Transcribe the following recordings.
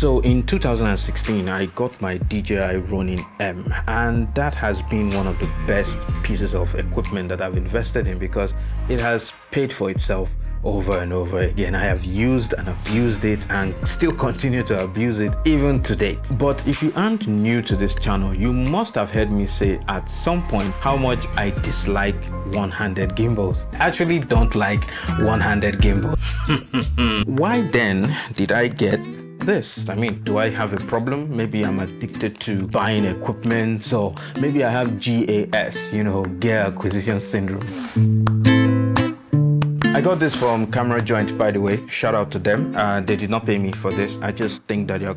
So in 2016, I got my DJI Ronin M, and that has been one of the best pieces of equipment that I've invested in because it has paid for itself over and over again. I have used and abused it and still continue to abuse it even to date. But if you aren't new to this channel, you must have heard me say at some point how much I dislike one-handed gimbals. I actually don't like one-handed gimbals. Why then did I get this? I mean, do I have a problem? Maybe I'm addicted to buying equipment, so maybe I have GAS, gear acquisition syndrome. I got this from Camera Joint, by the way. Shout out to them. They did not pay me for this. I just think that their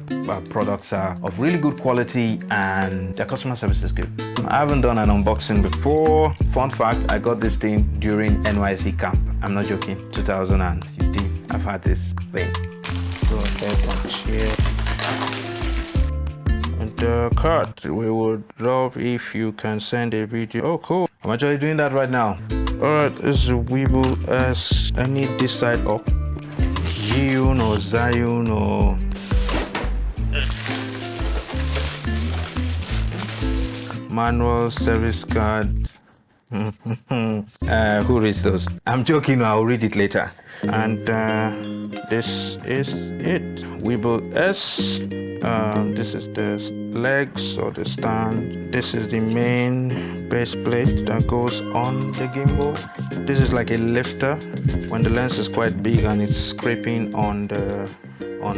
products are of really good quality and their customer service is good. I haven't done an unboxing before. Fun fact, I got this thing during NYC camp. I'm not joking, 2015. I've had this thing. Go ahead and share. And the card, we would love if you can send a video. Oh, cool. I'm actually doing that right now. Alright, this is a weebill-s. I need this side up. Zhiyun or zhiyun or... manual service card. Who reads those? I'm joking, I'll read it later. And this is it. Weebil-s. This is the legs or the stand. This is the main base plate that goes on the gimbal. This is like a lifter when the lens is quite big and it's scraping on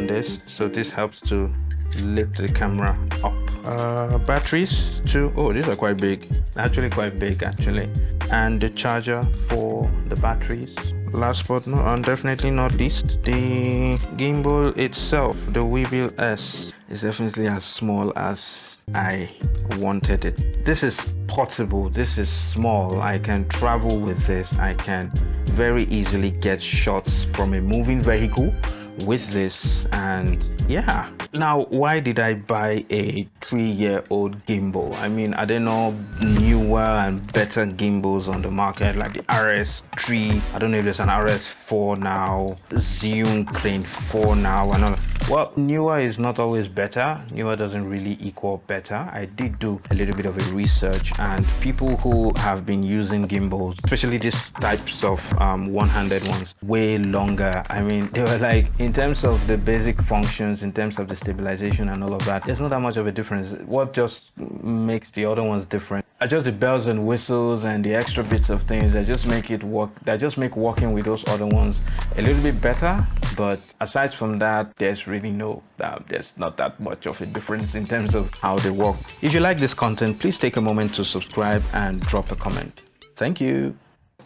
this. So this helps to lift the camera up. Batteries too. Oh, these are quite big. Actually quite big actually. And the charger for the batteries. Last but definitely not least, the gimbal itself, the Weebil-s, is definitely as small as I wanted it. This is portable, this is small. I can travel with this. I can very easily get shots from a moving vehicle with this, and yeah. Now, why did I buy a 3-year-old gimbal? I mean, are there no newer and better gimbals on the market like the RS3? I don't know if there's an RS4 now, Zhiyun Crane 4 now, and all. Well, newer is not always better. Newer doesn't really equal better. I did do a little bit of a research, and people who have been using gimbals, especially these types of one-handed ones, way longer. I mean, they were like, in terms of the basic functions, in terms of the stabilization and all of that, there's not that much of a difference. What just makes the other ones different are just the bells and whistles and the extra bits of things that just make it work, that just make working with those other ones a little bit better. But aside from that, there's not that much of a difference in terms of how they work. If you like this content, please take a moment to subscribe and drop a comment. Thank you.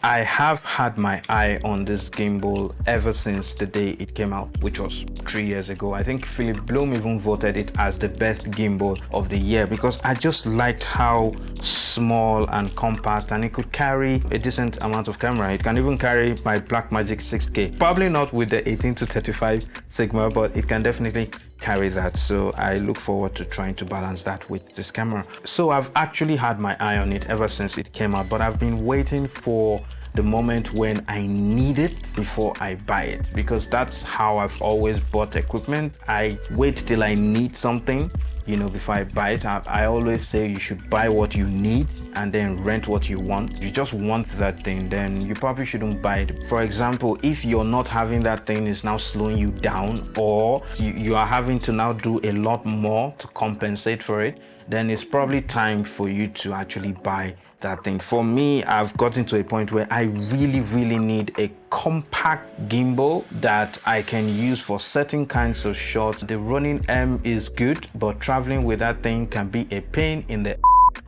I have had my eye on this gimbal ever since the day it came out, which was 3 years ago. I think Philip Bloom even voted it as the best gimbal of the year because I just liked how small and compact, and it could carry a decent amount of camera. It can even carry my Blackmagic 6K. Probably not with the 18-35 Sigma, but it can definitely carry that. So I look forward to trying to balance that with this camera. So I've actually had my eye on it ever since it came out, but I've been waiting for the moment when I need it before I buy it, because that's how I've always bought equipment. I wait till I need something, before I buy it. I always say you should buy what you need and then rent what you want. If you just want that thing, then you probably shouldn't buy it. For example, if you're not having that thing, is now slowing you down, or you are having to now do a lot more to compensate for it, then it's probably time for you to actually buy that thing. For me, I've gotten to a point where I really need a compact gimbal that I can use for certain kinds of shots. The Ronin M is good, but traveling with that thing can be a pain in the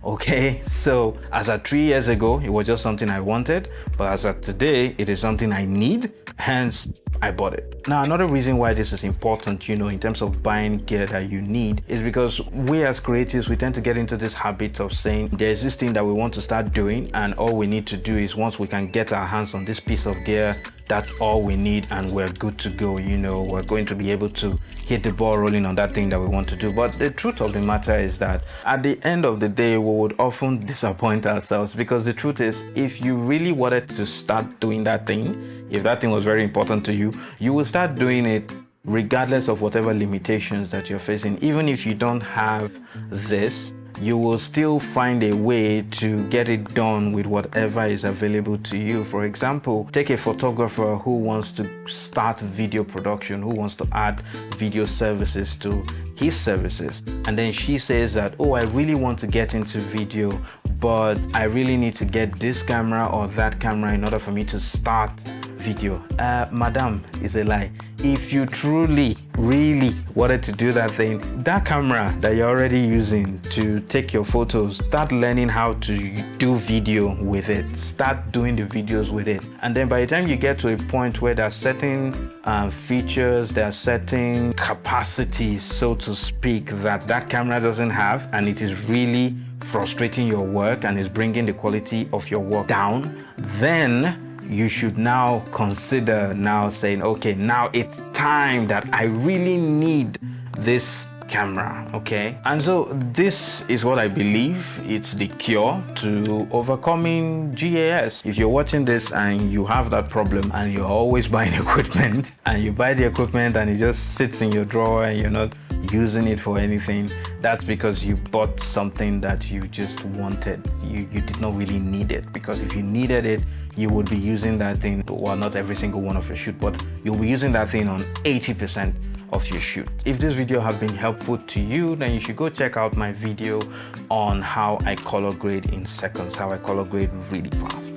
okay. So as of 3 years ago, it was just something I wanted, but as of today, it is something I need, hence I bought it. Now, another reason why this is important, in terms of buying gear that you need, is because we as creatives, we tend to get into this habit of saying there's this thing that we want to start doing, and all we need to do is, once we can get our hands on this piece of gear, that's all we need and we're good to go. We're going to be able to hit the ball rolling on that thing that we want to do. But the truth of the matter is that at the end of the day, we would often disappoint ourselves, because the truth is, if you really wanted to start doing that thing, if that thing was very important to you, you will start doing it regardless of whatever limitations that you're facing. Even if you don't have this, you will still find a way to get it done with whatever is available to you. For example, take a photographer who wants to start video production, who wants to add video services to his services. And then she says that, oh, I really want to get into video, but I really need to get this camera or that camera in order for me to start video. Madam, is a lie. If you truly, really wanted to do that thing, that camera that you're already using to take your photos, start learning how to do video with it. Start doing the videos with it. And then by the time you get to a point where there are certain features, there are certain capacities, so to speak, that camera doesn't have, and it is really frustrating your work and is bringing the quality of your work down, then you should now consider saying, okay, now it's time that I really need this camera, okay? And so this is what I believe it's the cure to overcoming GAS. If you're watching this and you have that problem and you're always buying equipment and you buy the equipment and it just sits in your drawer and you're not using it for anything, that's because you bought something that you just wanted. You did not really need it, because if you needed it, you would be using that thing, well, not every single one of your shoot, but you'll be using that thing on 80% of your shoot. If this video have been helpful to you, then you should go check out my video on how I color grade in seconds, how I color grade really fast.